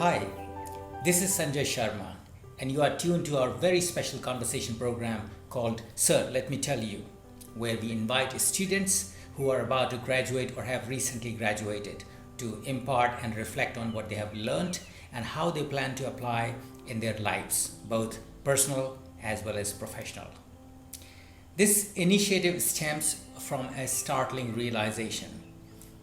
Hi, this is Sanjay Sharma, and you are tuned to our very special conversation program called Sir, Let Me Tell You, where we invite students who are about to graduate or have recently graduated to impart and reflect on what they have learned and how they plan to apply in their lives, both personal as well as professional. This initiative stems from a startling realization.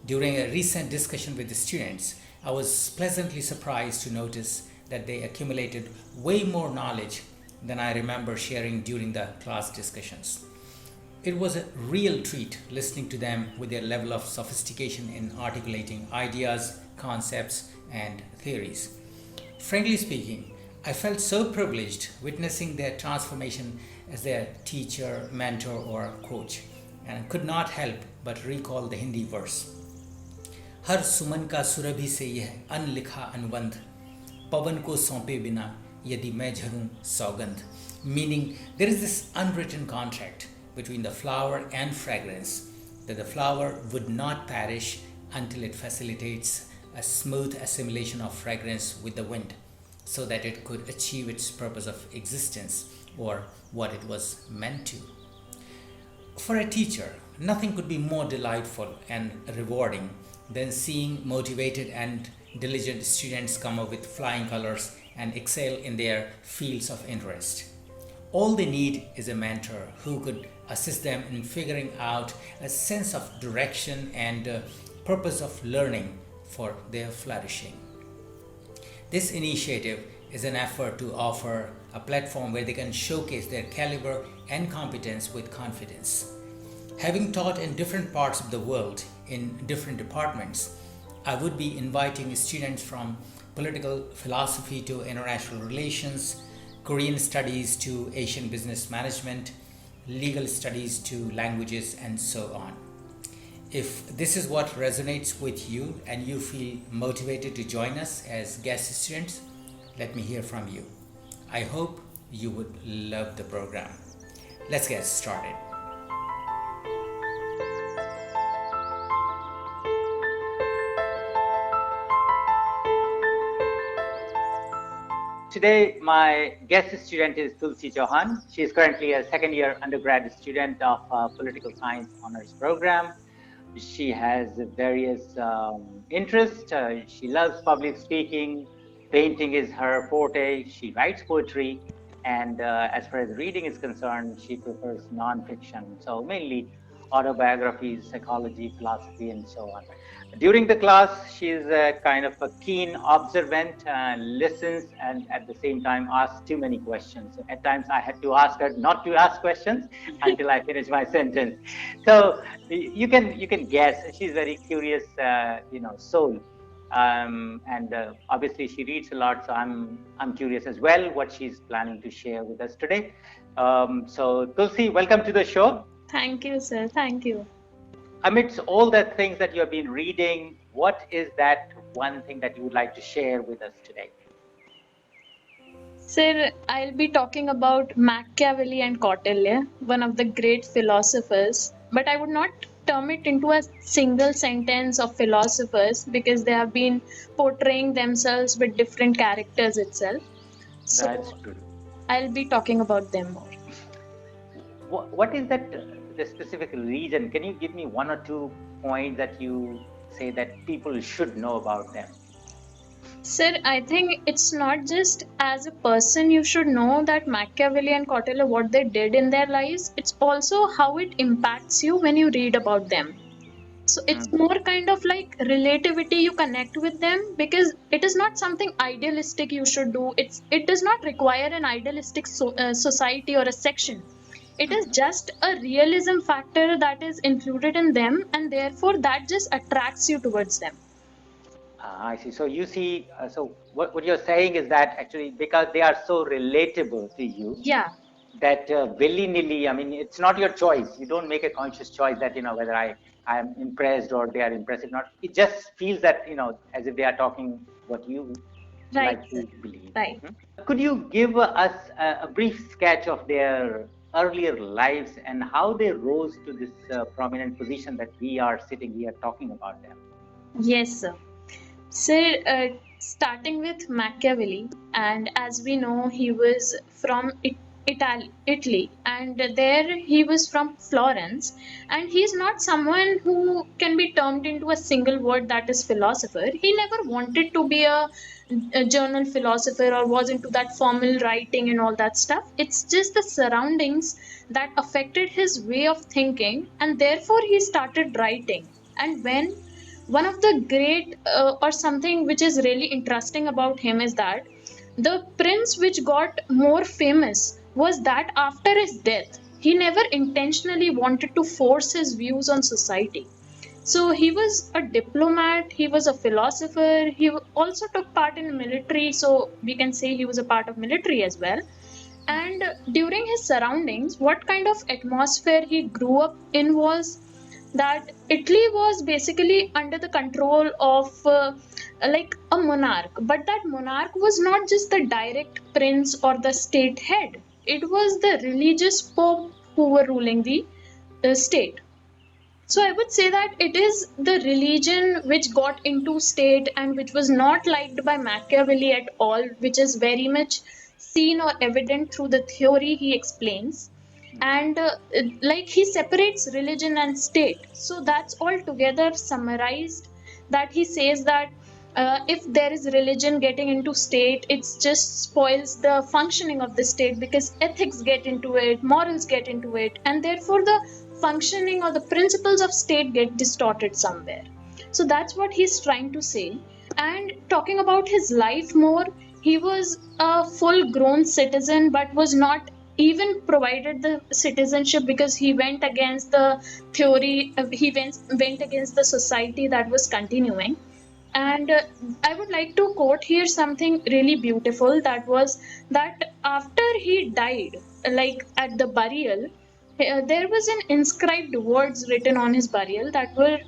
During a recent discussion with the students, I was pleasantly surprised to notice that they accumulated way more knowledge than I remember sharing during the class discussions. It was a real treat listening to them with their level of sophistication in articulating ideas, concepts, and theories. Frankly speaking, I felt so privileged witnessing their transformation as their teacher, mentor, or coach, and could not help but recall the Hindi verse. हर सुमन का सुरभि से यह अनलिखा अनुबंध पवन को सौंपे बिना यदि मैं झरूं सौगंध, meaning there is this unwritten contract between the flower and fragrance that the flower would not perish until it facilitates a smooth assimilation of fragrance with the wind so that it could achieve its purpose of existence or what it was meant to. For a teacher, nothing could be more delightful and rewarding than seeing motivated and diligent students come up with flying colors and excel in their fields of interest. All they need is a mentor who could assist them in figuring out a sense of direction and purpose of learning for their flourishing. This initiative is an effort to offer a platform where they can showcase their caliber and competence with confidence. Having taught in different parts of the world in different departments, I would be inviting students from political philosophy to international relations, Korean studies to Asian business management, legal studies to languages, and so on. If this is what resonates with you and you feel motivated to join us as guest students, let me hear from you. I hope you would love the program. Let's get started. Today, my guest student is Tulsi Chauhan. She is currently a second-year undergrad student of Political Science Honors Program. She has various interests. She loves public speaking. Painting is her forte. She writes poetry. And as far as reading is concerned, she prefers nonfiction. So mainly autobiographies, psychology, philosophy, and so on. During the class, she's a kind of a keen observant, listens, and at the same time asks too many questions. So at times I had to ask her not to ask questions until I finish my sentence. So you can guess she's very curious, soul. And obviously she reads a lot, so I'm curious as well what she's planning to share with us today. So Tulsi, welcome to the show. Thank you, sir. Thank you. Amidst all the things that you have been reading, what is that one thing that you would like to share with us today? Sir, I'll be talking about Machiavelli and Kautilya, one of the great philosophers, but I would not term it into a single sentence of philosophers because they have been portraying themselves with different characters itself. So That's true. I'll be talking about them more. What is that, the specific reason? Can you give me one or two points that you say that people should know about them? Sir, I think it's not just as a person you should know that Machiavelli and Kautilya what they did in their lives. It's also how it impacts you when you read about them. So it's more kind of like relativity, you connect with them because it is not something idealistic you should do. It does not require an idealistic society or a section. It is just a realism factor that is included in them, and therefore that just attracts you towards them. I see. So you see, so what you're saying is that actually because they are so relatable to you, Yeah. that willy-nilly, I mean, it's not your choice. You don't make a conscious choice that, whether I am impressed or they are impressive. Not. It just feels that, as if they are talking what you like to believe. Right. Could you give us a brief sketch of their earlier lives and how they rose to this prominent position that we are sitting here talking about them? Yes, sir. Sir, starting with Machiavelli, and as we know, he was from Italy, and there he was from Florence, and he's not someone who can be termed into a single word, that is philosopher. He never wanted to be a journal philosopher or was into that formal writing and all that stuff. It's just the surroundings that affected his way of thinking, and therefore he started writing. And when one of the great or something which is really interesting about him is that the prince which got more famous was that after his death he never intentionally wanted to force his views on society. So he was a diplomat, he was a philosopher, he also took part in military, so we can say he was a part of military as well. And during his surroundings, what kind of atmosphere he grew up in was that Italy was basically under the control of like a monarch, but that monarch was not just the direct prince or the state head, it was the religious pope who were ruling the state. So I would say that it is the religion which got into state and which was not liked by Machiavelli at all, which is very much seen or evident through the theory he explains. And like he separates religion and state. So that's all together summarized, that he says that if there is religion getting into state, it just spoils the functioning of the state because ethics get into it, morals get into it, and therefore the functioning or the principles of state get distorted somewhere. So that's what he's trying to say. And talking about his life more, he was a full grown citizen but was not even provided the citizenship because he went against the theory, went against the society that was continuing. And I would like to quote here something really beautiful, that was that after he died, like at the burial, there was an inscribed words written on his burial that were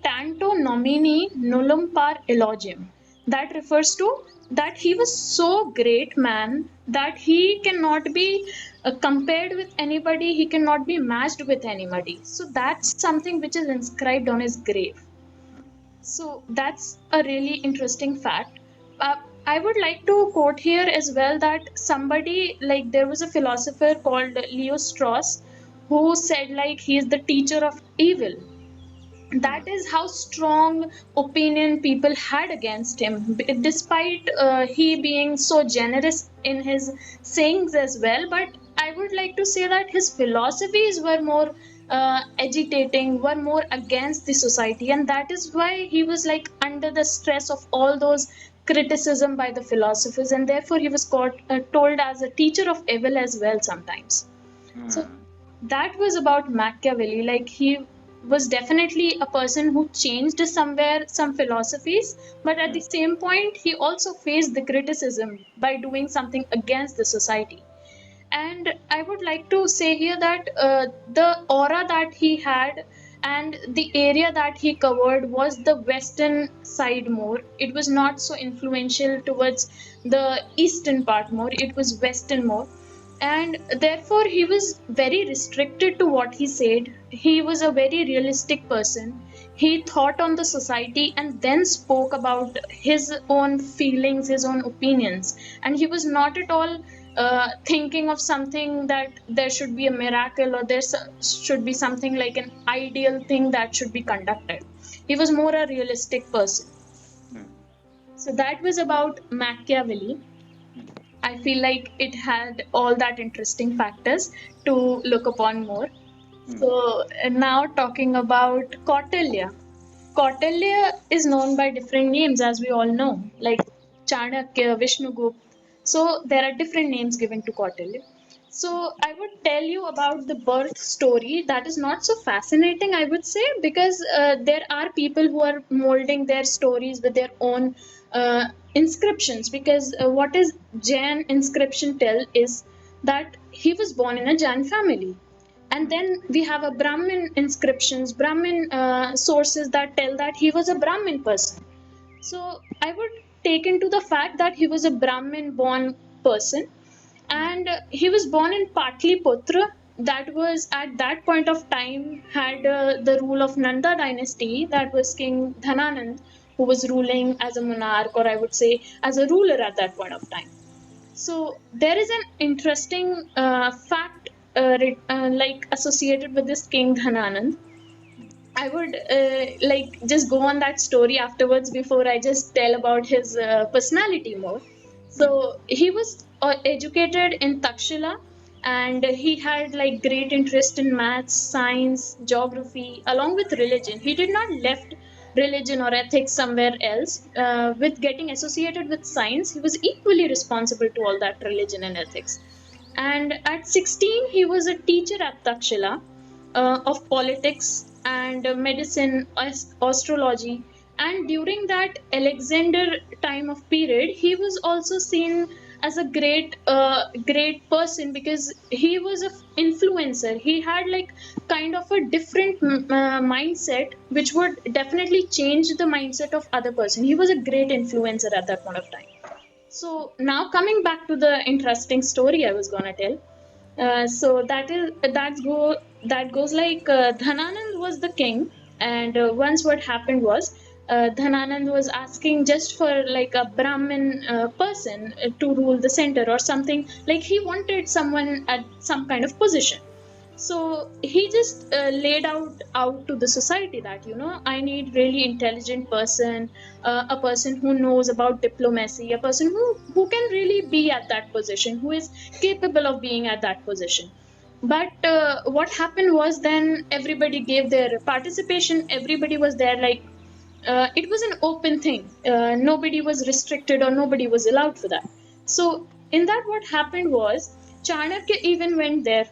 tanto nomini nullum par elogium. That refers to that he was so great man that he cannot be compared with anybody, he cannot be matched with anybody. So that's something which is inscribed on his grave. So that's a really interesting fact. I would like to quote here as well that somebody, like there was a philosopher called Leo Strauss who said like he is the teacher of evil. That is how strong opinion people had against him, despite he being so generous in his sayings as well. But I would like to say that his philosophies were more agitating, were more against the society, and that is why he was like under the stress of all those criticism by the philosophers, and therefore he was told as a teacher of evil as well sometimes. So that was about Machiavelli. Like he was definitely a person who changed somewhere some philosophies, but at the same point, he also faced the criticism by doing something against the society. And I would like to say here that the aura that he had and the area that he covered was the western side more. It was not so influential towards the eastern part more, it was western more. And therefore he was very restricted to what he said. He was a very realistic person. He thought on the society and then spoke about his own feelings, his own opinions, and he was not at all thinking of something that there should be a miracle or there should be something like an ideal thing that should be conducted. He was more a realistic person. So that was about Machiavelli. I feel like it had all that interesting factors to look upon more. So now talking about Kautilya. Kautilya is known by different names, as we all know, like Chanakya, Vishnugupta. So there are different names given to Kautilya. So I would tell you about the birth story. That is not so fascinating, I would say, because there are people who are molding their stories with their own inscriptions. Because what is Jain inscription tell is that he was born in a Jain family. And then we have a Brahmin inscriptions, Brahmin sources that tell that he was a Brahmin person. So I would take into the fact that he was a Brahmin born person, and he was born in Patliputra, that was at that point of time had the rule of Nanda dynasty, that was King Dhananand who was ruling as a monarch, or I would say as a ruler at that point of time. So there is an interesting fact like associated with this King Dhananand. I would like just go on that story afterwards before I just tell about his personality more. So he was educated in Takshila, and he had like great interest in maths, science, geography, along with religion. He did not left religion or ethics somewhere else. With getting associated with science, he was equally responsible to all that religion and ethics. And at 16, he was a teacher at Takshila of politics and medicine, astrology. And during that Alexander time of period, he was also seen as a great person because he was an influencer. He had like kind of a different mindset, which would definitely change the mindset of other person. He was a great influencer at that point of time. So now coming back to the interesting story I was gonna tell. So that goes like Dhananand was the king, and once what happened was Dhananand was asking just for like a Brahmin person to rule the center or something. Like he wanted someone at some kind of position. So he just laid out to the society that, I need really intelligent person, a person who knows about diplomacy, a person who can really be at that position, who is capable of being at that position. But what happened was, then everybody gave their participation, everybody was there, like it was an open thing, nobody was restricted or nobody was allowed for that. So in that, what happened was, Chanakya even went there.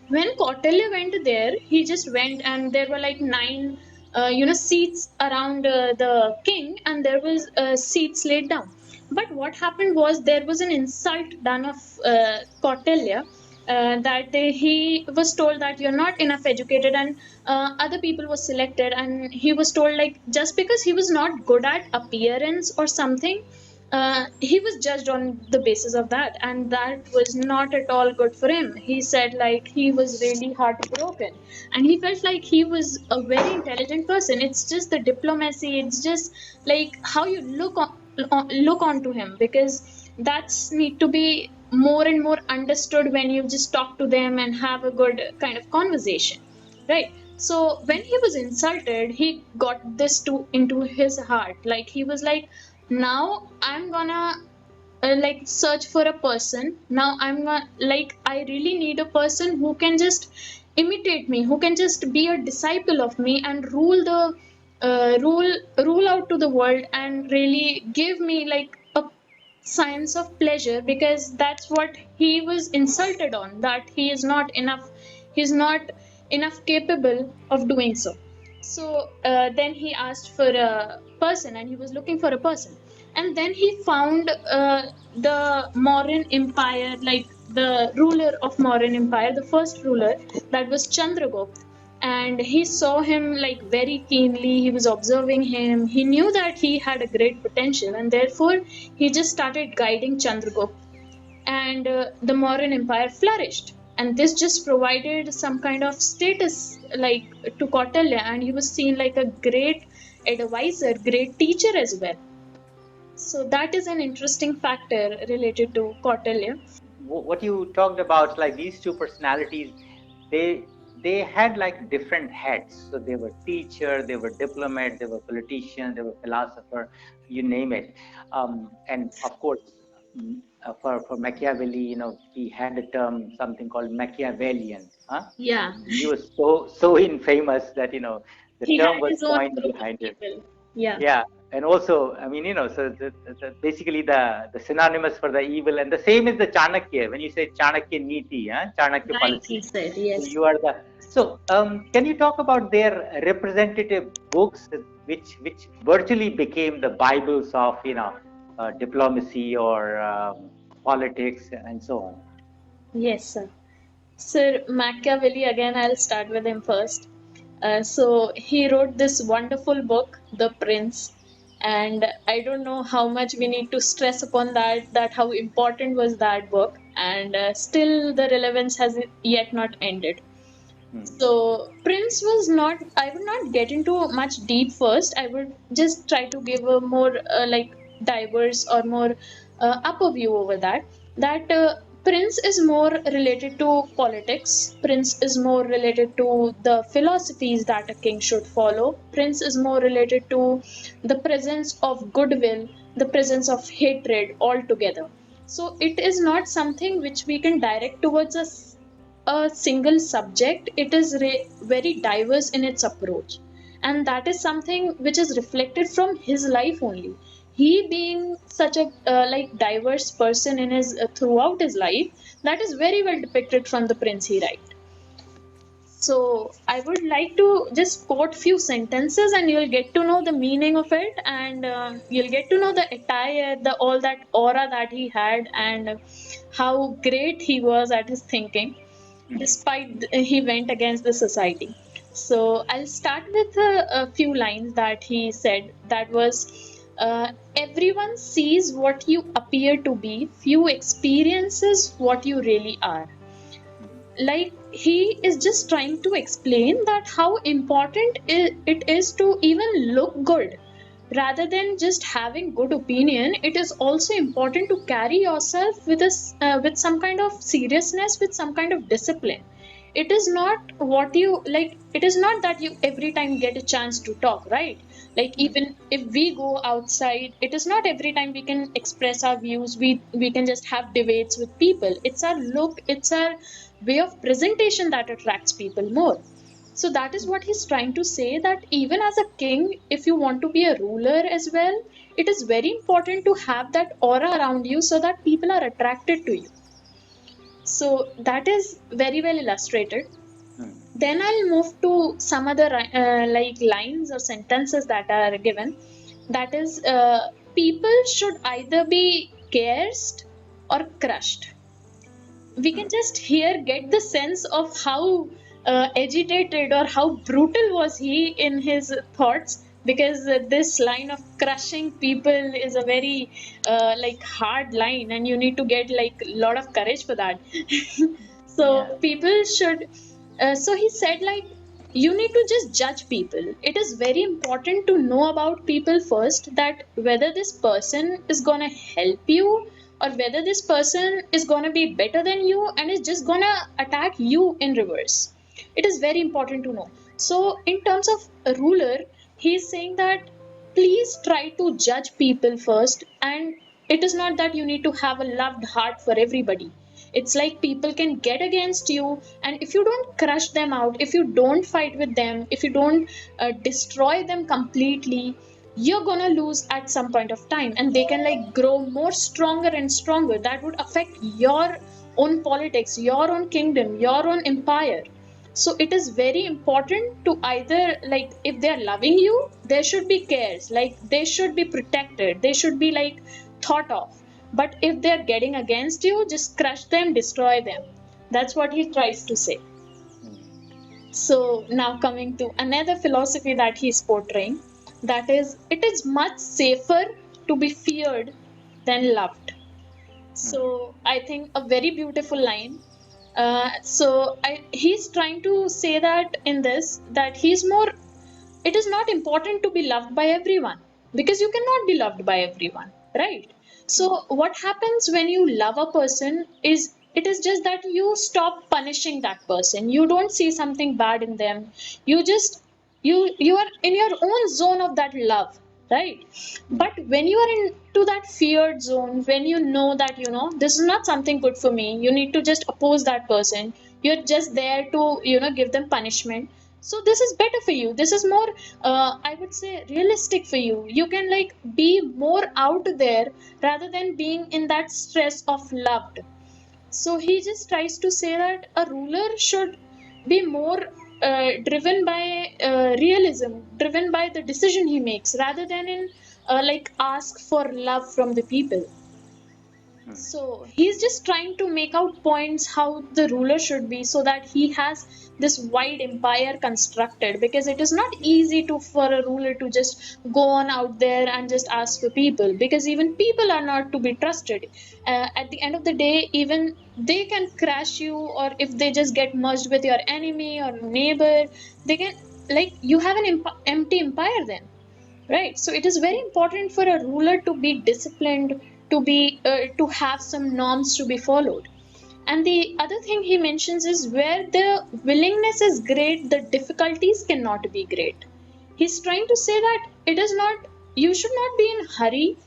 When Kautilya went there, he just went, and there were like nine, seats around the king, and there was seats laid down. But what happened was, there was an insult done of Kautilya. That he was told that you're not enough educated, and other people were selected, and he was told like, just because he was not good at appearance or something, he was judged on the basis of that, and that was not at all good for him. He said like he was really heartbroken, and he felt like he was a very intelligent person. It's just the diplomacy, it's just like how you look onto him, because that's need to be more and more understood when you just talk to them and have a good kind of conversation, right? So when he was insulted, he got this into his heart. Like he was like, now I'm gonna like search for a person. Now I'm gonna, like, I really need a person who can just imitate me, who can just be a disciple of me and rule out to the world, and really give me like a sense of pleasure, because that's what he was insulted on, that he's not enough capable of doing so. So then he asked for a person, and he was looking for a person, and then he found the Mauryan Empire, like the ruler of Mauryan Empire, the first ruler, that was Chandragupta. And he saw him like very keenly. He was observing him. He knew that he had a great potential, and therefore he just started guiding Chandragupta, and the Mauryan Empire flourished. And this just provided some kind of status like to Kautilya, and he was seen like a great advisor, great teacher as well. So that is an interesting factor related to Kautilya. What you talked about, like these two personalities, they had like different heads. So they were teacher, they were diplomat, they were politician, they were philosopher, you name it. And of course, for Machiavelli, he had a term, something called Machiavellian. Huh? Yeah, He was so infamous that the he term had was his own coined group of behind it. people. Yeah, Yeah, and also, I mean, so basically the synonymous for the evil, and the same is the Chanakya. When you say Chanakya Niti, Chanakya right, he policy, said, so yes. you are the. So, can you talk about their representative books, which virtually became the Bibles of diplomacy or politics and so on? Yes, sir. Sir Machiavelli, again, I'll start with him first. So he wrote this wonderful book, The Prince, and I don't know how much we need to stress upon that how important was that book, and still the relevance has yet not ended. So Prince was not, I would not get into much deep first. I would just try to give a more like diverse or more upper view over that. That Prince is more related to politics. Prince is more related to the philosophies that a king should follow. Prince is more related to the presence of goodwill, the presence of hatred altogether. So it is not something which we can direct towards a single subject. It is very diverse in its approach, and that is something which is reflected from his life only. He being such a like diverse person in his throughout his life, that is very well depicted from the Prince he write. So I would like to just quote few sentences, and you'll get to know the meaning of it, and you'll get to know the attire, the all that aura that he had, and how great he was at his thinking, despite he went against the society. So I'll start with a few lines that he said. That was, everyone sees what you appear to be, few experiences what you really are. Like, he is just trying to explain that how important it is to even look good. Rather than just having good opinion, it is also important to carry yourself with with some kind of seriousness, with some kind of discipline. It is not what you like, it is not that you every time get a chance to talk, right? Like, even if we go outside, it is not every time we can express our views, we can just have debates with people. It's our look, it's our way of presentation that attracts people more. So that is what he's trying to say, that even as a king, if you want to be a ruler as well, it is very important to have that aura around you so that people are attracted to you. So that is very well illustrated. Then I'll move to some other like lines or sentences that are given. That is, people should either be cursed or crushed. We can just here get the sense of how agitated or how brutal was he in his thoughts, because this line of crushing people is a very like hard line, and you need to get like a lot of courage for that. Yeah. So people should so he said, like, you need to just judge people. It is very important to know about people first, that whether this person is going to help you, or whether this person is going to be better than you and is just going to attack you in reverse. It is very important to know. So in terms of a ruler, he is saying that please try to judge people first, and it is not that you need to have a loved heart for everybody. It's like people can get against you, and if you don't crush them out, if you don't fight with them, if you don't destroy them completely, you're gonna lose at some point of time, and they can like grow more stronger and stronger. That would affect your own politics, your own kingdom, your own empire. So it is very important to either, like, if they're loving you, there should be cares, like they should be protected, they should be like thought of. But if they're getting against you, just crush them, destroy them. That's what he tries to say. So now coming to another philosophy that he's portraying, that is, it is much safer to be feared than loved. So I think a very beautiful line. He's trying to say that in this, that he's more, it is not important to be loved by everyone, because you cannot be loved by everyone, right? So what happens when you love a person is, it is just that you stop punishing that person, you don't see something bad in them, you just, you are in your own zone of that love, right? But when you are into that feared zone, when you know that, you know, this is not something good for me, you need to just oppose that person, you're just there to, you know, give them punishment. So this is better for you, this is more I would say realistic for you, you can like be more out there rather than being in that stress of loved. So he just tries to say that a ruler should be more driven by realism, driven by the decision he makes, rather than in like ask for love from the people. So he's just trying to make out points how the ruler should be, so that he has this wide empire constructed, because it is not easy to for a ruler to just go on out there and just ask for people, because even people are not to be trusted. At the end of the day, even they can crash you, or if they just get merged with your enemy or neighbor, they can, like, you have an empty empire then, right? So it is very important for a ruler to be disciplined, to be to have some norms to be followed. And the other thing he mentions is, where the willingness is great, the difficulties cannot be great. He's trying to say that it is not, you should not be in hurry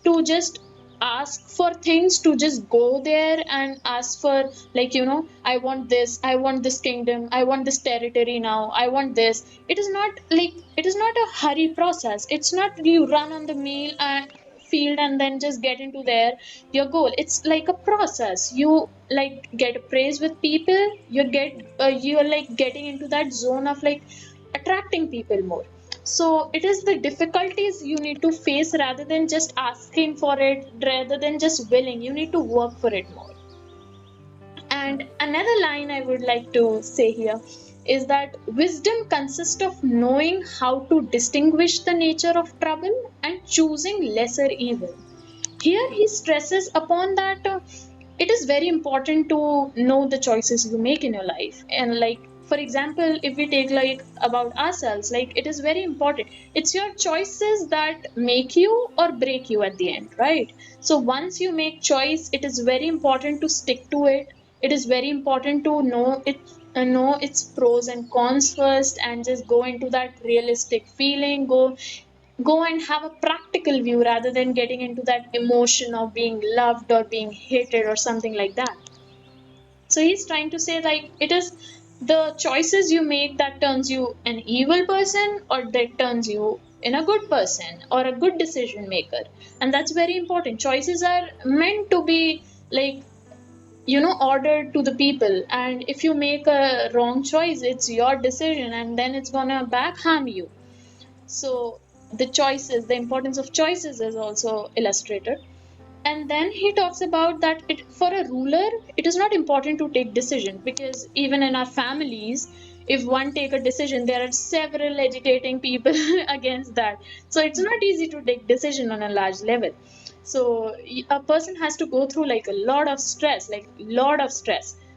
to just ask for things, to just go there and ask for, like, I want this, I want this kingdom, I want this territory now, I want this. It is not like, it is not a hurry process. It's not you run on the meal and field and then just get into there your goal. It's like a process. You like get praise with people, you're like getting into that zone of like attracting people more. So it is the difficulties you need to face, rather than just asking for it, rather than just willing. You need to work for it more. And another line I would like to say here is that wisdom consists of knowing how to distinguish the nature of trouble and choosing lesser evil. Here he stresses upon that it is very important to know the choices you make in your life. And like, for example, if we take like about ourselves, like, it is very important, it's your choices that make you or break you at the end, right? So once you make choice, it is very important to stick to it. It is very important to know its pros and cons first, and just go into that realistic feeling, go and have a practical view, rather than getting into that emotion of being loved or being hated or something like that. So he's trying to say, like, it is the choices you make that turns you an evil person, or that turns you in a good person or a good decision maker. And that's very important. Choices are meant to be like, ordered to the people, and if you make a wrong choice, it's your decision, and then it's gonna back harm you. So the choices, the importance of choices is also illustrated. And then he talks about that for a ruler, it is not important to take decision, because even in our families, if one take a decision, there are several agitating people against that. So it's not easy to take decision on a large level. So a person has to go through like a lot of stress,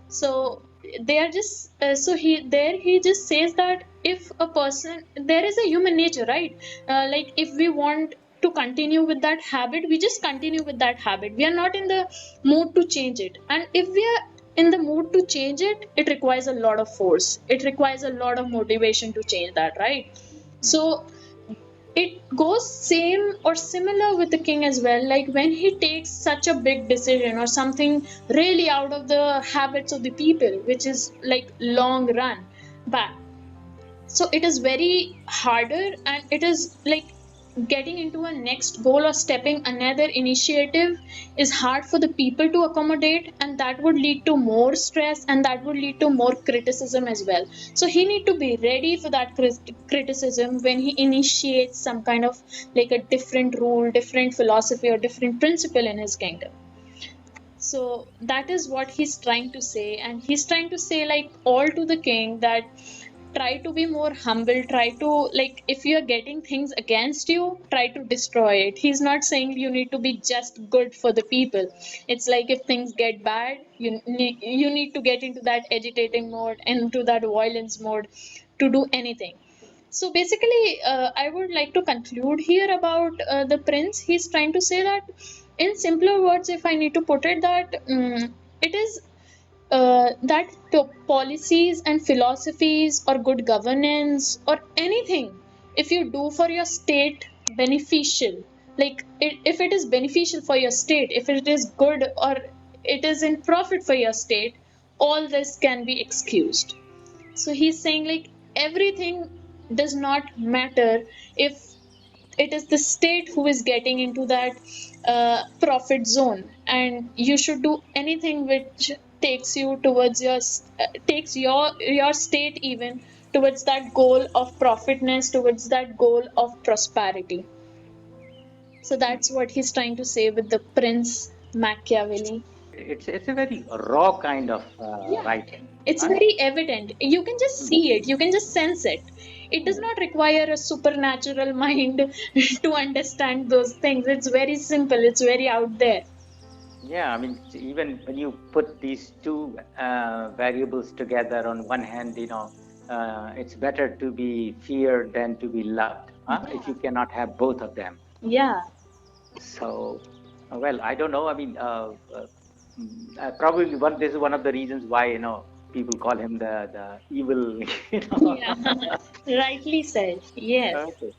so they are just he just says that if a person, there is a human nature, right? Like, if we want to continue with that habit, we just continue with that habit. We are not in the mood to change it. And if we are in the mood to change it, it requires a lot of force, it requires a lot of motivation to change that, right? So it goes same or similar with the king as well. Like, when he takes such a big decision or something really out of the habits of the people, which is like long run back, so it is very harder, and it is like getting into a next goal or stepping another initiative is hard for the people to accommodate, and that would lead to more stress, and that would lead to more criticism as well. So he need to be ready for that criticism when he initiates some kind of like a different rule, different philosophy, or different principle in his kingdom. So that is what he's trying to say. And he's trying to say, like, all to the king, that try to be more humble, try to, like, if you're getting things against you, try to destroy it. He's not saying you need to be just good for the people. It's like, if things get bad, you need to get into that agitating mode, into that violence mode, to do anything. So basically, I would like to conclude here about the prince. He's trying to say that, in simpler words, if I need to put it, that it is that policies and philosophies or good governance or anything, if you do for your state beneficial, like if it is beneficial for your state, if it is good, or it is in profit for your state, all this can be excused. So he's saying, like, everything does not matter if it is the state who is getting into that profit zone, and you should do anything which takes you towards takes your state even towards that goal of profitness, towards that goal of prosperity. So that's what he's trying to say with the prince Machiavelli. It's a very raw kind of Yeah, writing, it's right? very evident. You can just Mm, see it, you can just sense it. It does mm. not require a supernatural mind to understand those things. It's very simple, it's very out there. Yeah, I mean, even when you put these two variables together, on one hand, it's better to be feared than to be loved, huh? If you cannot have both of them. Yeah, So, well, I don't know. I mean, probably this is one of the reasons why, people call him the evil, you know. yeah. Rightly said. Yes. Okay.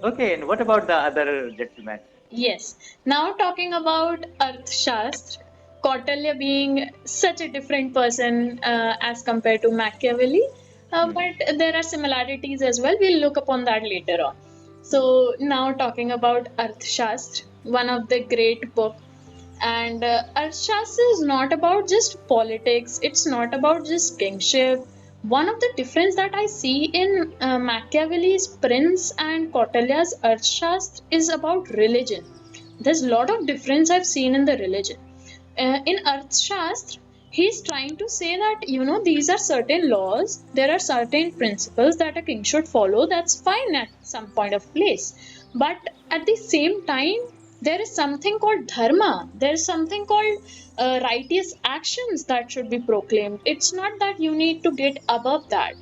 Okay, and what about the other gentleman? Yes. Now talking about Arthashastra, Kautilya being such a different person as compared to Machiavelli, Hmm. but there are similarities as well. We'll look upon that later on. So now talking about Arthashastra, one of the great book. And Arthashastra is not about just politics. It's not about just kingship. One of the difference that I see in Machiavelli's Prince and Kautilya's Arthashastra is about religion. There's a lot of difference I've seen in the religion. In Arthashastra, he's trying to say that these are certain laws, there are certain principles that a king should follow. That's fine at some point of place, but at the same time, there is something called dharma. There is something called righteous actions that should be proclaimed. It's not that you need to get above that.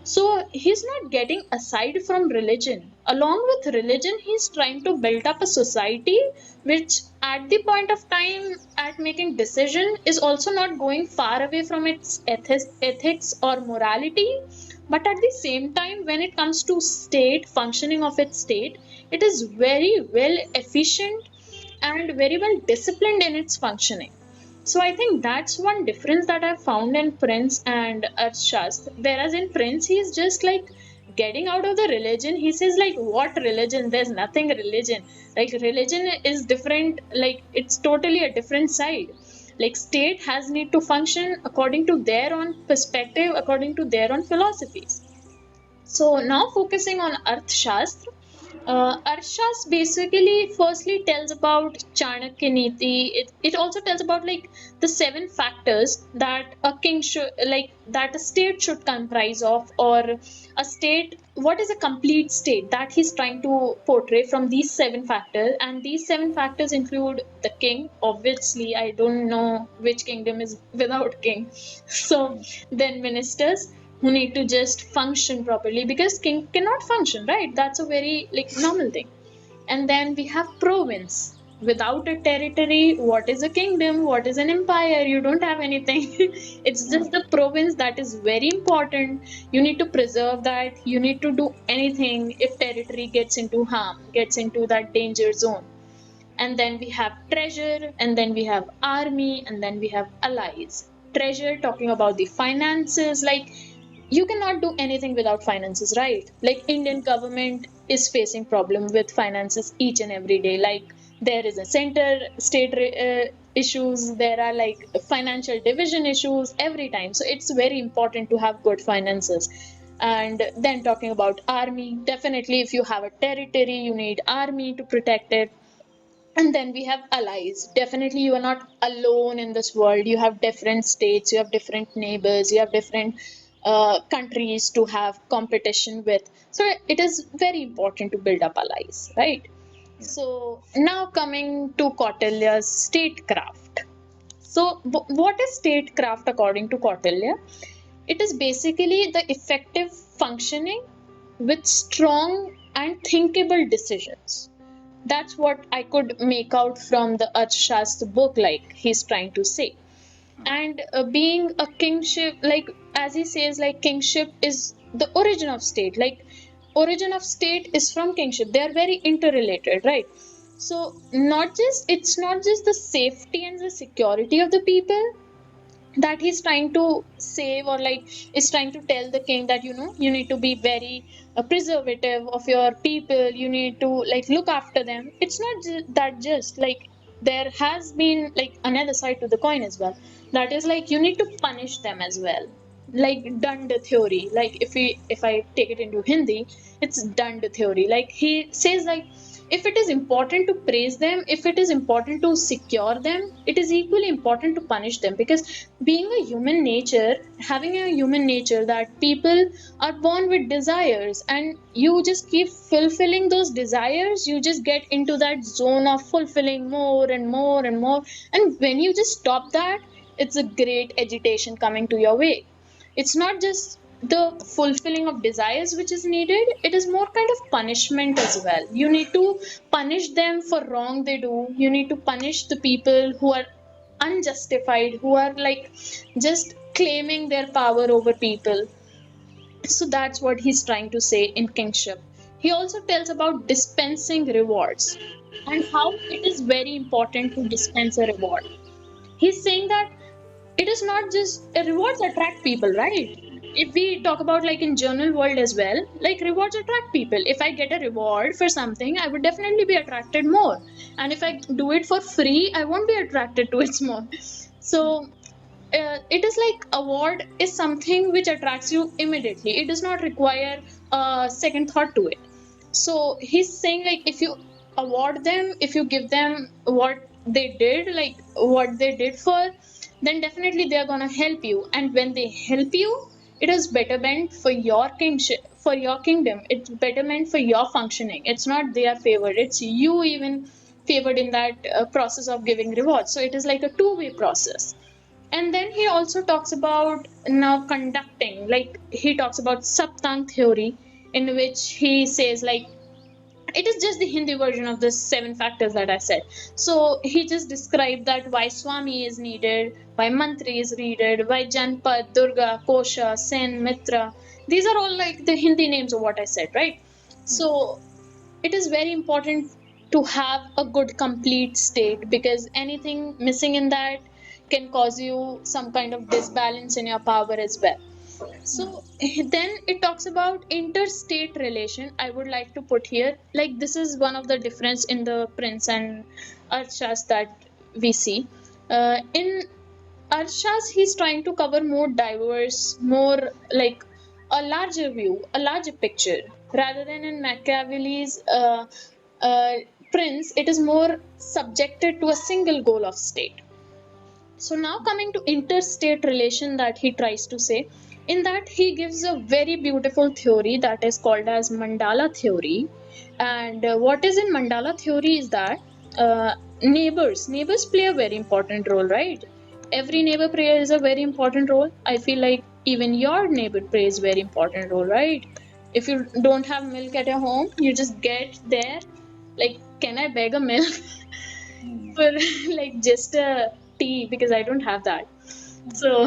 So he's not getting aside from religion. Along with religion, he's trying to build up a society which, at the point of time at making decision, is also not going far away from its ethics or morality. But at the same time, when it comes to state functioning of its state, it is very well efficient and very well disciplined in its functioning. So I think that's one difference that I found in Prince and Arthashastra. Whereas in Prince, he's just like getting out of the religion. He says like, what religion? There's nothing religion. Like religion is different. Like it's totally a different side. Like state has need to function according to their own perspective, according to their own philosophies. So now focusing on Arthashastra, Arthashastra basically firstly tells about Chanakya Niti. It also tells about like the seven factors that a king should like that a state should comprise of, or a state. What is a complete state that he's trying to portray from these seven factors? And these seven factors include the king. Obviously, I don't know which kingdom is without king. So Hmm. then ministers who need to just function properly, because king cannot function, right? That's a very like normal thing. And then we have province. Without a territory, what is a kingdom? What is an empire? You don't have anything. It's just Hmm. the province that is very important. You need to preserve that. You need to do anything if territory gets into harm, gets into that danger zone. And then we have treasure, and then we have army, and then we have allies. Treasure talking about the finances, like you cannot do anything without finances, right? Like Indian government is facing problem with finances each and every day. Like there is a center state issues, there are like financial division issues every time. So it's very important to have good finances. And then talking about army, definitely if you have a territory, you need army to protect it. And then we have allies. Definitely, you are not alone in this world. You have different states, you have different neighbors, you have different countries to have competition with. So it is very important to build up allies, right? Yeah. So now coming to Kautilya's statecraft. So what is statecraft according to Kautilya? It is basically the effective functioning with strong and thinkable decisions. That's what I could make out from the Arthashastra book, like he's trying to say. Hmm. And being a kingship, like as he says, like kingship is the origin of state. Like origin of state is from kingship. They are very interrelated, right? So not just it's not just the safety and the security of the people that he's trying to save, or like is trying to tell the king that you need to be very preservative of your people, you need to like look after them. It's not that, just like there has been like another side to the coin as well, that is like you need to punish them as well. Like dand theory, like if I take it into Hindi, it's dand theory. Like he says like if it is important to praise them, if it is important to secure them, it is equally important to punish them. Because being a human nature, having a human nature that people are born with desires, and you just keep fulfilling those desires, you just get into that zone of fulfilling more and more and more. And when you just stop that, it's a great agitation coming to your way. It's not just the fulfilling of desires which is needed, it is more kind of punishment as well. You need to punish them for wrong they do. You need to punish the people who are unjustified, who are like just claiming their power over people. So that's what he's trying to say in kingship. He also tells about dispensing rewards and how it is very important to dispense a reward. He's saying that it is not just rewards attract people, right? If we talk about like in journal world as well, like rewards attract people. If I get a reward for something, I would definitely be attracted more, and if I do it for free, I won't be attracted to it more. So it is like award is something which attracts you immediately. It does not require a second thought to it. So he's saying like if you award them, if you give them what they did, like what they did for, then definitely they are gonna help you. And when they help you, it is betterment for your kingship, for your kingdom. It's betterment for your functioning. It's not they are favored. It's you even favored in that process of giving rewards. So it is like a two-way process. And then he also talks about now conducting, like he talks about Saptang theory, in which he says like it is just the Hindi version of the seven factors that I said. So he just described that why Swami is needed, why Mantri is needed, why Janpad, Durga, Kosha, Sen, Mitra. These are all like the Hindi names of what I said, right? So it is very important to have a good complete state, because anything missing in that can cause you some kind of disbalance in your power as well. So then it talks about interstate relation. I would like to put here, like this is one of the difference in the Prince and Archas that we see. In Archas, he's trying to cover more diverse, more like a larger view, a larger picture, rather than in Machiavelli's uh, Prince. It is more subjected to a single goal of state. So now coming to interstate relation that he tries to say, in that he gives a very beautiful theory that is called as mandala theory. And what is in mandala theory is that neighbors play a very important role, right? Every neighbor plays a very important role. I feel like even your neighbor plays very important role, right? If you don't have milk at your home, you just get there like, can I beg a milk for like just a tea, because I don't have that. So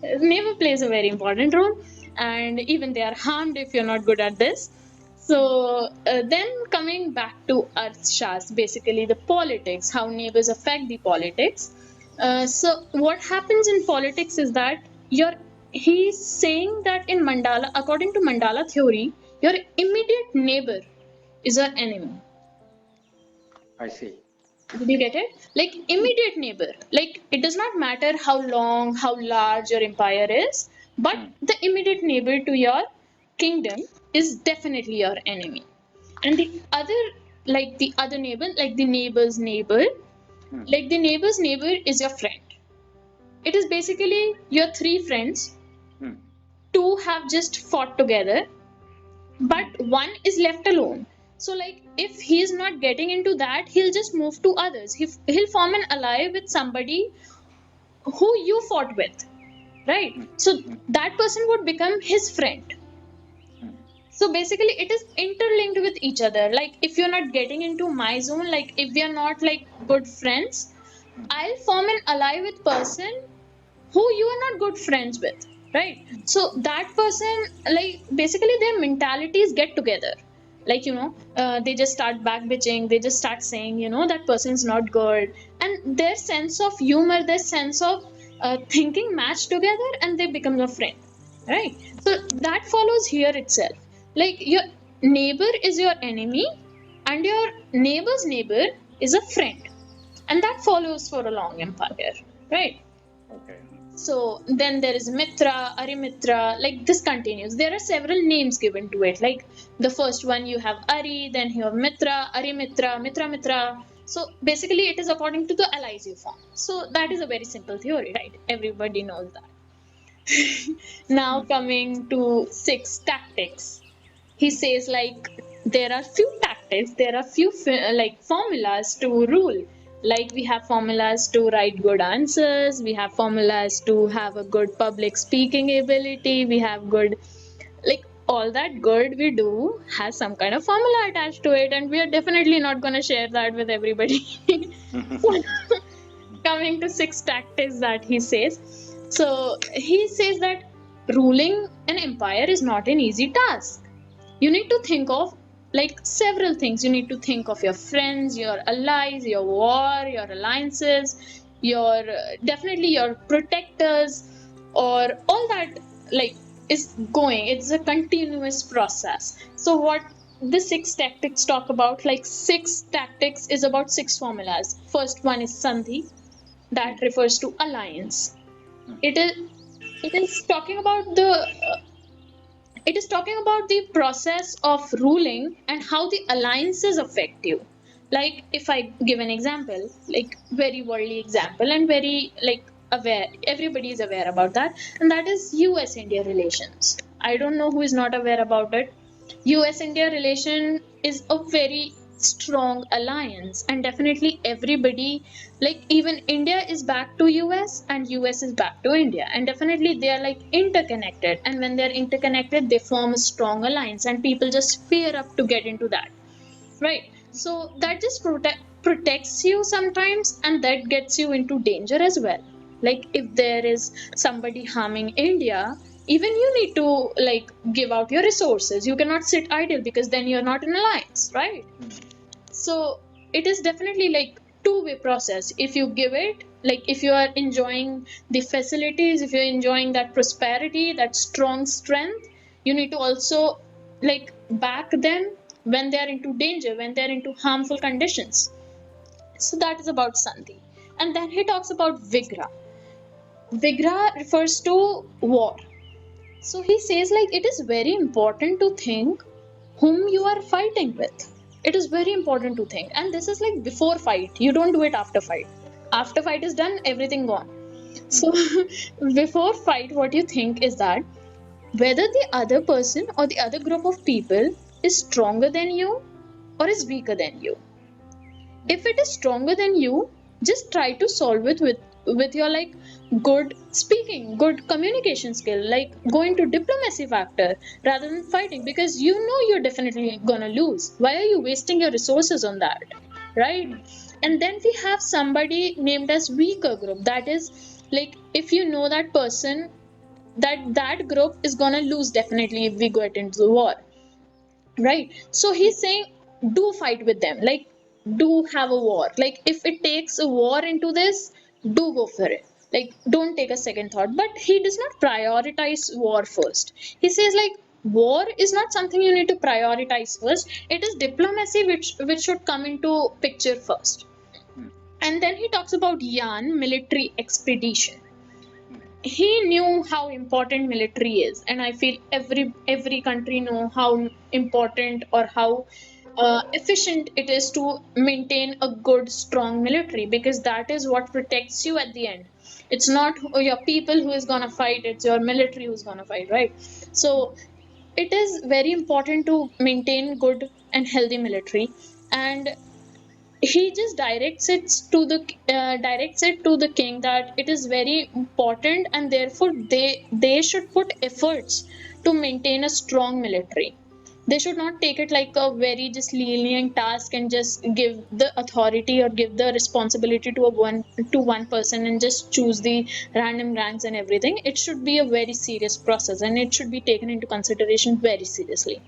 neighbor plays a very important role, and even they are harmed if you're not good at this. So then coming back to Arthashastra, basically the politics, how neighbors affect the politics. So what happens in politics is that your he's saying that in mandala, according to mandala theory, your immediate neighbor is your enemy. I see. Did you get it? Like immediate neighbor. Like it does not matter how long, how large your empire is, but the immediate neighbor to your kingdom is definitely your enemy. And the other, like the other neighbor, like the neighbor's neighbor, like the neighbor's neighbor is your friend. It is basically your three friends. Two have just fought together, but one is left alone. So like if he's not getting into that, he'll just move to others. He'll form an ally with somebody who you fought with, right? So that person would become his friend. So basically it is interlinked with each other. Like if you're not getting into my zone, like if we are not like good friends, I'll form an ally with person who you are not good friends with, right? So that person, like basically their mentalities get together. Like they just start back bitching, they just start saying that person's not good, and their sense of humor, their sense of thinking match together, and they become a friend, right? So that follows here itself. Like your neighbor is your enemy, and your neighbor's neighbor is a friend, and that follows for a long empire, right? Okay. So then there is Mitra, Arimitra, like this continues. There are several names given to it. Like the first one you have Ari, then you have Mitra, Arimitra, Mitra Mitra. So basically it is according to the allies you form. So that is a very simple theory, right? Everybody knows that. Now coming to six tactics. He says like there are few tactics, there are few like formulas to rule. Like we have formulas to write good answers, we have formulas to have a good public speaking ability, we have good, like all that good we do has some kind of formula attached to it, and we are definitely not going to share that with everybody. So coming to six tactics that he says. So he says that ruling an empire is not an easy task. You need to think of like several things. You need to think of your friends, your allies, your war, your alliances, your definitely your protectors, or all that like is going. It's a continuous process. So what the six tactics talk about, like six tactics is about six formulas. First one is sandhi, that refers to alliance. It is talking about the it is talking about the process of ruling and how the alliances affect you. Like if I give an example, like very worldly example and very like aware, everybody is aware about that, and that is US India relations. I don't know who is not aware about it. US India relation is a very strong alliance, and definitely everybody, like even India is back to US and US is back to India, and definitely they are like interconnected, and when they're interconnected they form a strong alliance and people just fear up to get into that, right? So that just protects you sometimes, and that gets you into danger as well. Like if there is somebody harming India, even you need to like give out your resources. You cannot sit idle because then you're not in alliance, right? So it is definitely like two-way process. If you give it, like if you are enjoying the facilities, if you're enjoying that prosperity, that strong strength, you need to also like back them when they are into danger, when they are into harmful conditions. So that is about Sandhi. And then he talks about Vigra. Vigra refers to war. So he says like it is very important to think whom you are fighting with. It is very important to think, and this is like before fight. You don't do it after fight. After fight is done, everything gone. So before fight, what you think is that whether the other person or the other group of people is stronger than you or is weaker than you. If it is stronger than you, just try to solve it with your like good speaking, good communication skill, like go into diplomacy factor rather than fighting, because you know you're definitely gonna lose. Why are you wasting your resources on that, right? And then we have somebody named as weaker group. That is like if you know that person, that group is gonna lose definitely if we get into the war, right? So he's saying do fight with them, like do have a war. Like if it takes a war into this, do go for it. Like don't take a second thought. But he does not prioritize war first. He says like war is not something you need to prioritize first. It is diplomacy which should come into picture first. And then he talks about Yan, military expedition. He knew how important military is, and I feel every country know how important or how efficient it is to maintain a good strong military, because that is what protects you at the end. It's not your people who is going to fight, it's your military who's going to fight, right? So it is very important to maintain good and healthy military. And he just directs it to the king that it is very important, and therefore they should put efforts to maintain a strong military. They should not take it like a very just lenient task and just give the authority or give the responsibility to one person and just choose the random ranks and everything. It should be a very serious process, and it should be taken into consideration very seriously.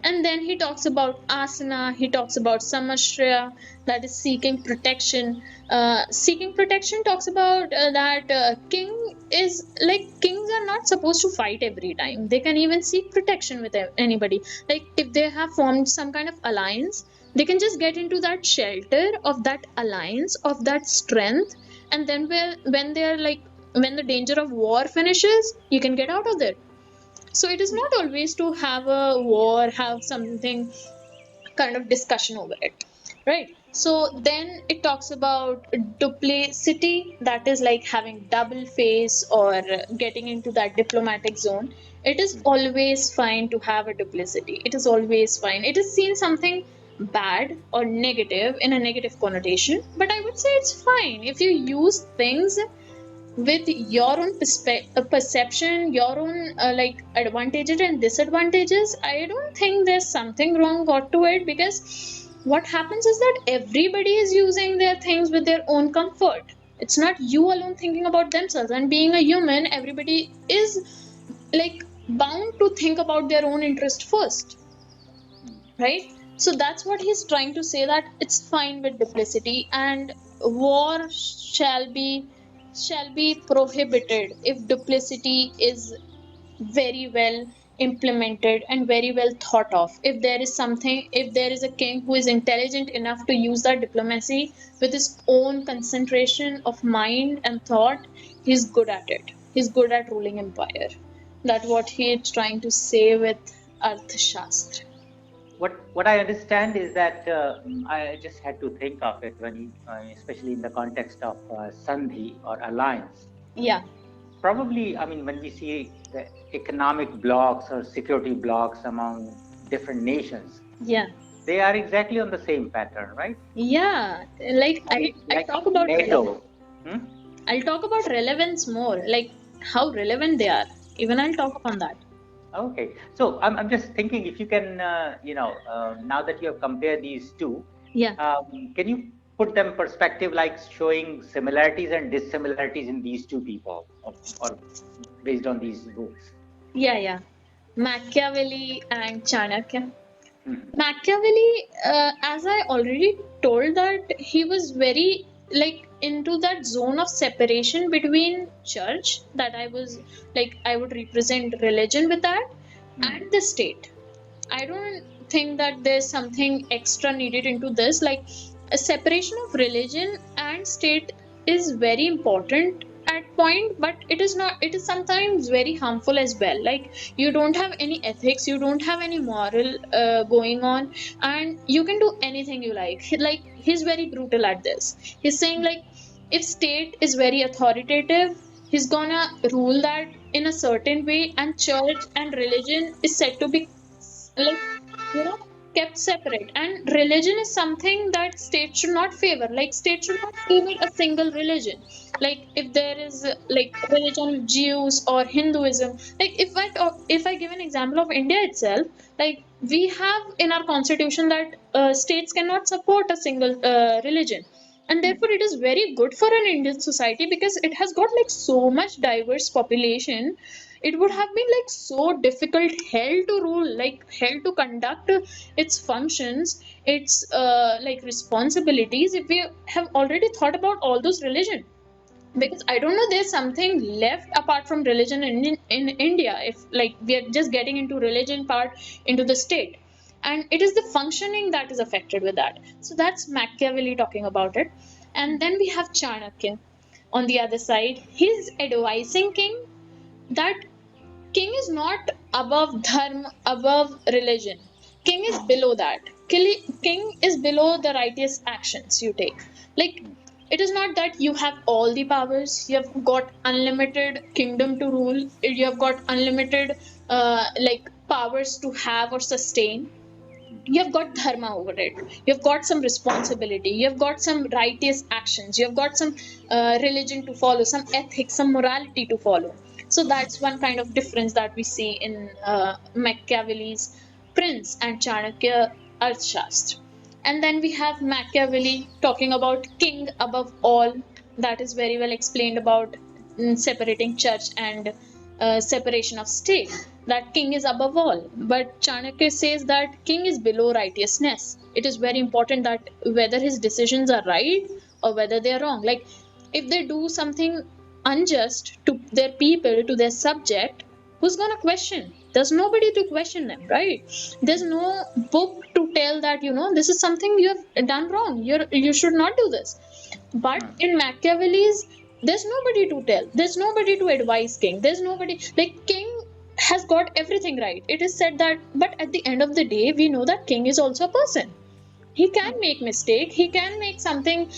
And then he talks about asana, he talks about samashriya, that is seeking protection. Seeking protection talks about that king is like kings are not supposed to fight every time. They can even seek protection with anybody. Like if they have formed some kind of alliance, they can just get into that shelter of that alliance, of that strength, and then when they are like when the danger of war finishes, you can get out of there. So it is not always to have a war, have something kind of discussion over it, right? So then it talks about duplicity, that is like having double face or getting into that diplomatic zone. It is always fine to have a duplicity. It is always fine. It is seen something bad or negative in a negative connotation, but I would say it's fine if you use things with your own perception, your own like advantages and disadvantages. I don't think there's something wrong got to it, because what happens is that everybody is using their things with their own comfort. It's not you alone thinking about themselves, and being a human, everybody is like bound to think about their own interest first, right? So that's what he's trying to say, that it's fine with duplicity, and war shall be prohibited if duplicity is very well implemented and very well thought of. If there is something, if there is a king who is intelligent enough to use that diplomacy with his own concentration of mind and thought, he's good at it. He's good at ruling empire. That's what he is trying to say with arthashastra. What I understand is that I just had to think of it when you, especially in the context of sandhi or alliance. Yeah. Probably, I mean, when we see the economic blocks or security blocks among different nations, Yeah. they are exactly on the same pattern, right? Yeah. Like I talk about NATO. I'll talk about relevance more, like how relevant they are. Even I'll talk upon that. Okay, so I'm just thinking if you can, now that you have compared these two, Yeah. can you put them perspective, like showing similarities and dissimilarities in these two people, or based on these books? Yeah. Machiavelli and Chanakya. Mhm. Machiavelli, as I already told, that he was very like into that zone of separation between church, that I was like I would represent religion with that, and the state. I don't think that there's something extra needed into this. Like a separation of religion and state is very important at point, but it is not. It is sometimes very harmful as well. Like you don't have any ethics, you don't have any moral going on, and you can do anything you like. Like he's very brutal at this. He's saying like if state is very authoritative, he's gonna rule that in a certain way, and church and religion is said to be like you know kept separate, and religion is something that state should not favor. Like state should not favor a single religion. Like if there is like religion of Jews or Hinduism, like if I give an example of India itself, like we have in our constitution that states cannot support a single religion, and therefore it is very good for an Indian society, because it has got like so much diverse population. It would have been like so difficult hell to rule, like hell to conduct its functions, its like responsibilities, if we have already thought about all those religion. Because I don't know, there's something left apart from religion in India, if like we are just getting into religion part into the state, and it is the functioning that is affected with that. So that's Machiavelli talking about it. And then we have Chanakya on the other side. He's advising king that king is not above dharma, above religion. King is below that. King is below the righteous actions you take. Like, it is not that you have all the powers, you have got unlimited kingdom to rule, you have got unlimited like powers to have or sustain. You have got dharma over it, you have got some responsibility, you have got some righteous actions, you have got some religion to follow, some ethics, some morality to follow. So that's one kind of difference that we see in Machiavelli's Prince and Chanakya Arthashastra. And then we have Machiavelli talking about king above all. That is very well explained about separating church and separation of state, that king is above all. But Chanakya says that king is below righteousness. It is very important that whether his decisions are right or whether they are wrong. Like if they do something unjust to their people, to their subject, who's gonna question? There's nobody to question them, right? There's no book to tell that this is something you have done wrong. You should not do this. But in Machiavelli's There's nobody to tell, there's nobody to advise king, there's nobody, like king has got everything right. It is said that, but at the end of the day we know that king is also a person. He can make mistake, he can make something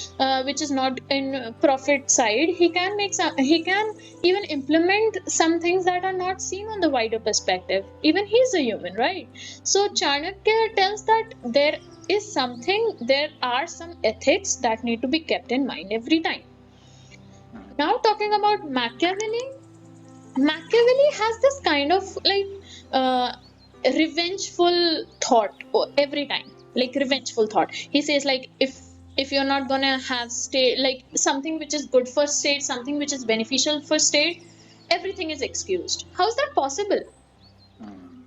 which is not in profit side, he can make some, he can even implement some things that are not seen on the wider perspective. Even he's a human, right? So Chanakya tells that there is something, there are some ethics that need to be kept in mind every time. Now talking about Machiavelli, Machiavelli has this kind of like revengeful thought every time, like revengeful thought. He says like if you're not gonna have state, like something which is good for state, something which is beneficial for state, everything is excused. How is that possible?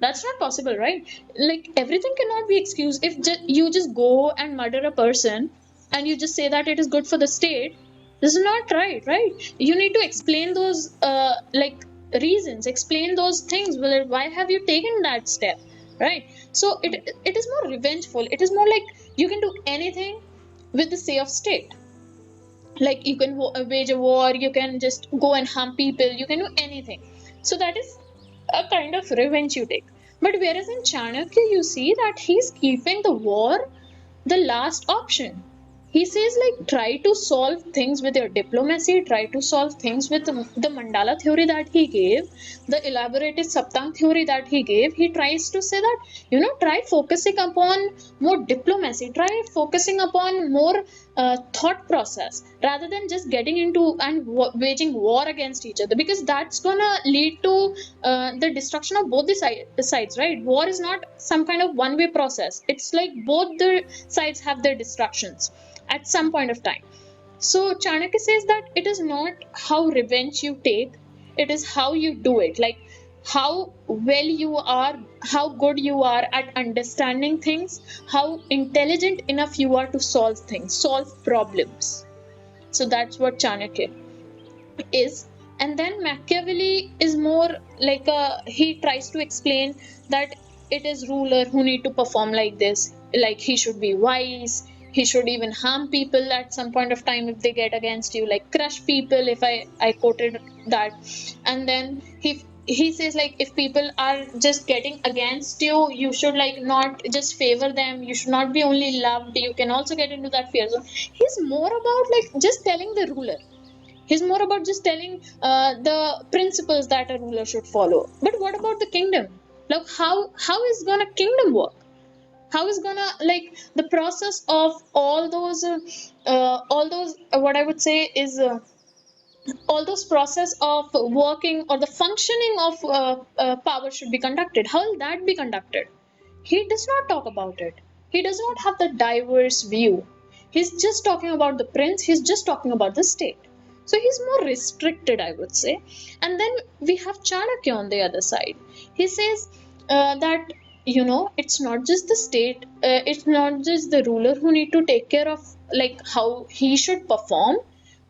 That's not possible, right? Like everything cannot be excused. If you just go and murder a person and you just say that it is good for the state, this is not right, right? You need to explain those like reasons, explain those things, whether why have you taken that step, right? So it is more revengeful. It is more like you can do anything with the say of state. Like you can wage a war, you can just go and harm people, you can do anything. So that is a kind of revenge you take. But whereas in Chanakya you see that he's keeping the war the last option. He says like try to solve things with your diplomacy, try to solve things with the mandala theory that he gave, the elaborated saptang theory that he gave. He tries to say that, you know, try focusing upon more diplomacy, try focusing upon more thought process rather than just getting into and waging war against each other, because that's gonna lead to the destruction of both the sides, right? War is not some kind of one way process. It's like both the sides have their destructions at some point of time. So Chanakya says that it is not how revenge you take, it is how you do it. Like how well you are, how good you are at understanding things, how intelligent enough you are to solve things, solve problems. So that's what Chanakya is. And then Machiavelli is more like a, he tries to explain that it is ruler who need to perform like this, like he should be wise, he should even harm people at some point of time if they get against you, like crush people, if I quoted that. And then he says like if people are just getting against you, you should like not just favor them, you should not be only loved, you can also get into that fear zone. He's more about like just telling the ruler, he's more about just telling the principles that a ruler should follow. But what about the kingdom? Like how is gonna kingdom work? How is gonna like the process of all those what I would say is all those process of working or the functioning of power should be conducted. How will that be conducted? He does not talk about it. He does not have the diverse view. He's just talking about the prince, he's just talking about the state. So he's more restricted, I would say. And then we have Chanakya on the other side. He says that, you know, it's not just the state, it's not just the ruler who need to take care of like how he should perform,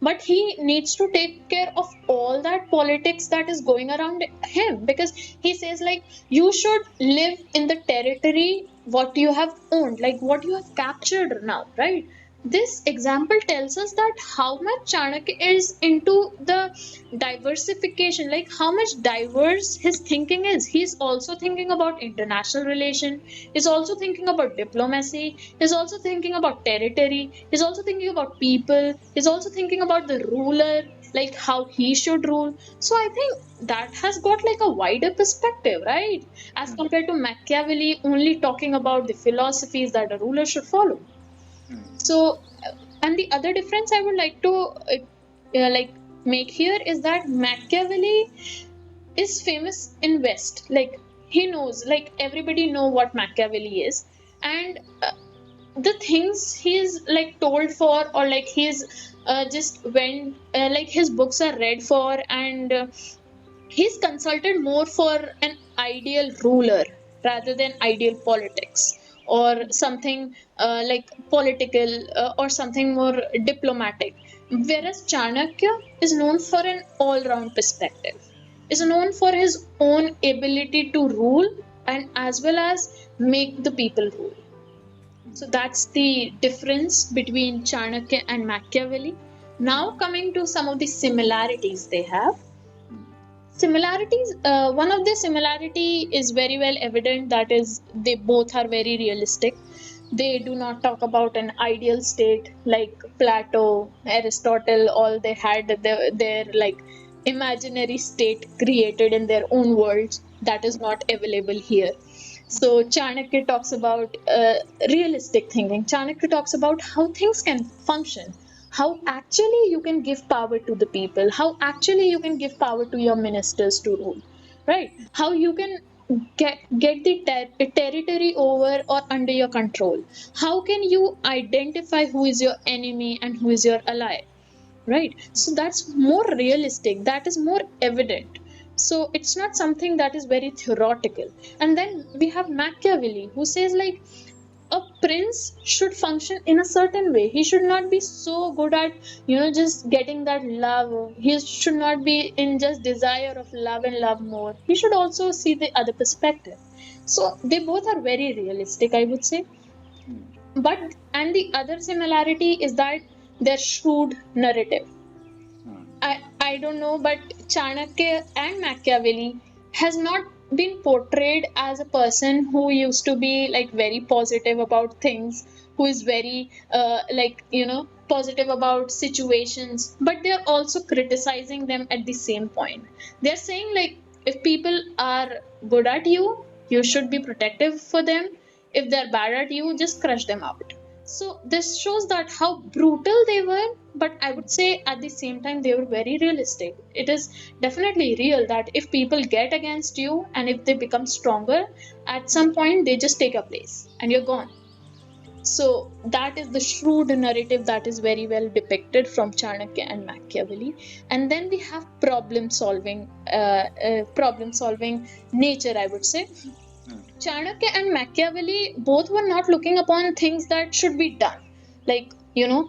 but he needs to take care of all that politics that is going around him, because he says like you should live in the territory what you have owned, like what you have captured now, right? This example tells us that how much Chanakya is into the diversification, like how much diverse his thinking is. He's also thinking about international relation, he's also thinking about diplomacy, he's also thinking about territory, he's also thinking about people, he's also thinking about the ruler, like how he should rule. So I think that has got like a wider perspective, right? As compared to Machiavelli only talking about the philosophies that a ruler should follow. So, and the other difference I would like to like make here is that Machiavelli is famous in West. Like he knows, like everybody know what Machiavelli is, and the things he's like told for, or like he's just went like his books are read for, and he's consulted more for an ideal ruler rather than ideal politics or something like political or something more diplomatic. Whereas Chanakya is known for an all round perspective, is known for his own ability to rule and as well as make the people rule. So that's the difference between Chanakya and Machiavelli. Now coming to some of the similarities they have. Similarities, one of the similarity is very well evident, that is they both are very realistic. They do not talk about an ideal state like Plato, Aristotle. All they had their like imaginary state created in their own worlds that is not available here. So Chanakya talks about realistic thinking. Chanakya talks about how things can function, how actually you can give power to the people, how actually you can give power to your ministers to rule, right? How you can get the territory over or under your control. How can you identify who is your enemy and who is your ally, right? So that's more realistic, that is more evident. So it's not something that is very theoretical. And then we have Machiavelli, who says like a prince should function in a certain way. He should not be so good at just getting that love. He should not be in just desire of love and love more. He should also see the other perspective. So they both are very realistic, I would say. But and the other similarity is that their shrewd narrative. I don't know, but Chanakya and Machiavelli has not been portrayed as a person who used to be like very positive about things, who is very positive about situations, but they're also criticizing them at the same point. They're saying like if people are good at you, you should be protective for them. If they're bad at you, just crush them out. So this shows that how brutal they were, but I would say at the same time they were very realistic. It is definitely real that if people get against you and if they become stronger, at some point they just take a place and you're gone. So that is the shrewd narrative that is very well depicted from Chanakya and Machiavelli. And then we have problem solving nature, I would say. Chanakya and Machiavelli both were not looking upon things that should be done, like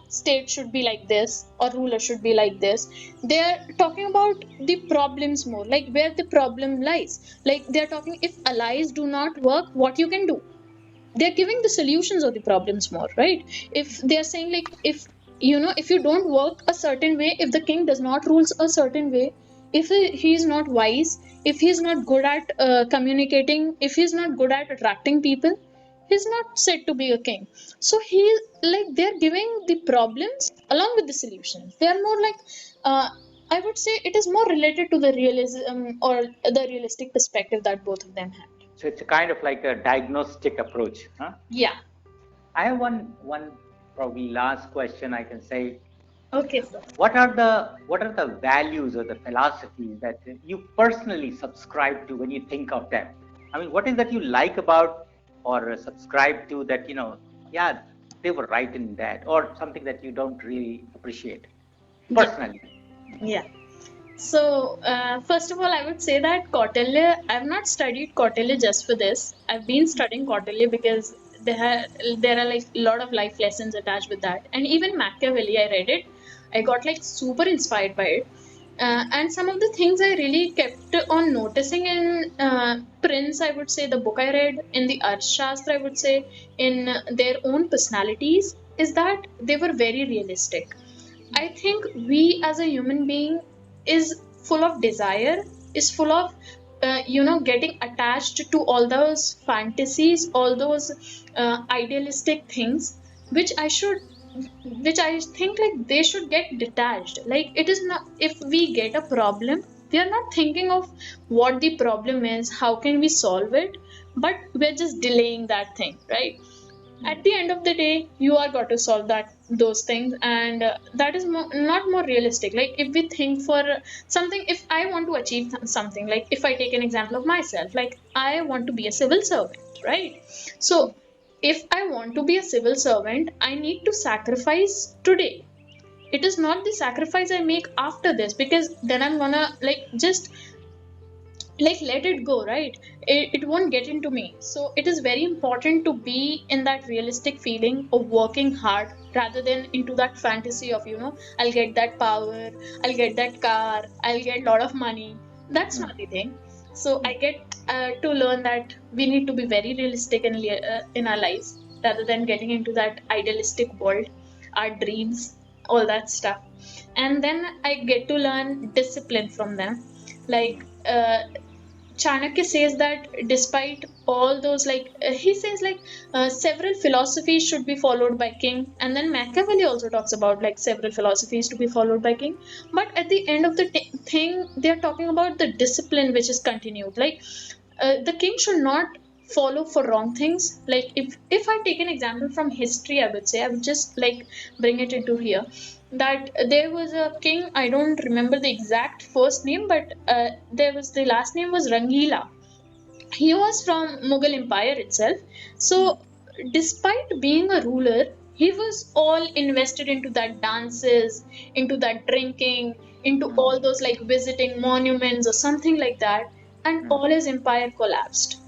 state should be like this or ruler should be like this. They are talking about the problems more, like where the problem lies. Like they are talking, if allies do not work, what you can do. They're giving the solutions of the problems more, right? If they're saying like if you don't work a certain way, if the king does not rules a certain way, if he is not wise, if he's not good at communicating, if he's not good at attracting people, he's not said to be a king. So he, like, they're giving the problems along with the solutions. They are more like I would say it is more related to the realism or the realistic perspective that both of them had. So it's a kind of like a diagnostic approach, huh? Yeah. I have one probably last question I can say. Okay, sir. What are the values or the philosophies that you personally subscribe to when you think of them? I mean, what is that you like about or subscribe to that, yeah, they were right in that, or something that you don't really appreciate personally? Yeah. So, first of all, I would say that Kautilya, I've not studied Kautilya just for this. I've been studying Kautilya because there are like a lot of life lessons attached with that. And even Machiavelli, I read it. I got like super inspired by it. And some of the things I really kept on noticing in Prince, I would say, the book I read, in the Arthashastra, I would say, in their own personalities, is that they were very realistic. I think we as a human being is full of desire, is full of getting attached to all those fantasies, all those idealistic things, which I think like they should get detached. Like it is not, if we get a problem, we are not thinking of what the problem is, how can we solve it, but we're just delaying that thing, right? At the end of the day you are got to solve those things, and that is not more realistic. Like if we think for something, if I want to achieve something, like if I take an example of myself, like I want to be a civil servant, right? So if I want to be a civil servant, I need to sacrifice today. It is not the sacrifice I make after this, because then I'm gonna like just like let it go, right? It won't get into me. So it is very important to be in that realistic feeling of working hard rather than into that fantasy of I'll get that power, I'll get that car, I'll get a lot of money. That's not the thing. So I get to learn that we need to be very realistic in our lives rather than getting into that idealistic world, our dreams, all that stuff. and then I get to learn discipline from them. Like Chanakya says that despite all those, he says several philosophies should be followed by king, and then Machiavelli also talks about like several philosophies to be followed by king. But at the end of the thing, they are talking about the discipline which is continued. The king should not follow for wrong things. Like if I take an example from history, I would say I would just like bring it into here that there was a king. I don't remember the exact first name, but there was the last name was Rangila. He was from Mughal Empire itself. So despite being a ruler, he was all invested into that dances, into that drinking, into all those like visiting monuments or something like that, and all his empire collapsed.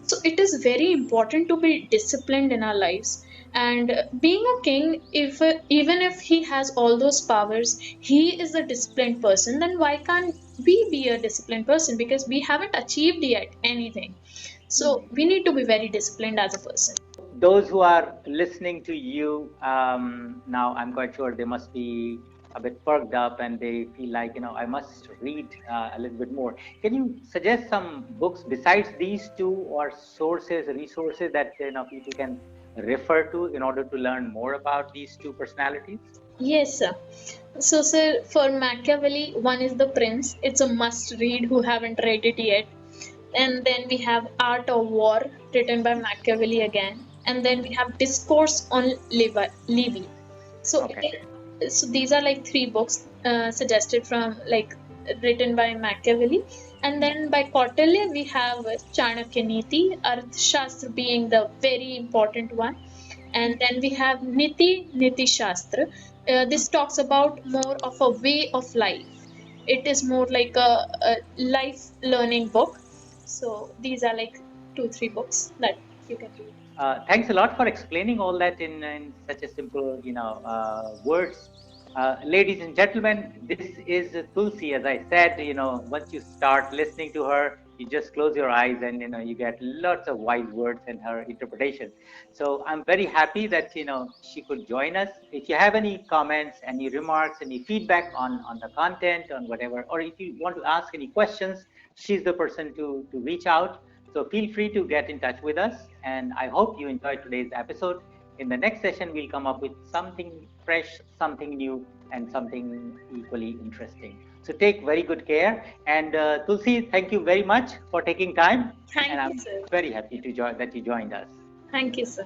So it is very important to be disciplined in our lives. And being a king, if even if he has all those powers, he is a disciplined person, then why can't we be a disciplined person? Because we haven't achieved yet anything. So we need to be very disciplined as a person. Those who are listening to you now, I'm quite sure they must be a bit perked up and they feel like, I must read a little bit more. Can you suggest some books besides these two, or sources, resources that people can refer to in order to learn more about these two personalities? Yes, sir. So, sir, for Machiavelli, one is The Prince. It's a must read who haven't read it yet. And then we have Art of War, written by Machiavelli again. And then we have Discourse on Livy. So, Okay. so these are like three books suggested from like written by Machiavelli. And then by Kautilya, we have Chanakya Niti, Arthashastra being the very important one. And then we have Niti Shastra. This talks about more of a way of life. It is more like a life learning book. So these are like 2 3 books that you can read. Thanks a lot for explaining all that in such a simple, words. Ladies and gentlemen, this is Tulsi. As I said, once you start listening to her, you just close your eyes and, you get lots of wise words in her interpretation. So I'm very happy that, she could join us. If you have any comments, any remarks, any feedback on the content, on whatever, or if you want to ask any questions, she's the person to reach out. So feel free to get in touch with us. And I hope you enjoyed today's episode. In the next session, we'll come up with something fresh, something new, and something equally interesting. So take very good care. And Tulsi, thank you very much for taking time. Thank And you, I'm sir. very happy that you joined us. Thank you, sir.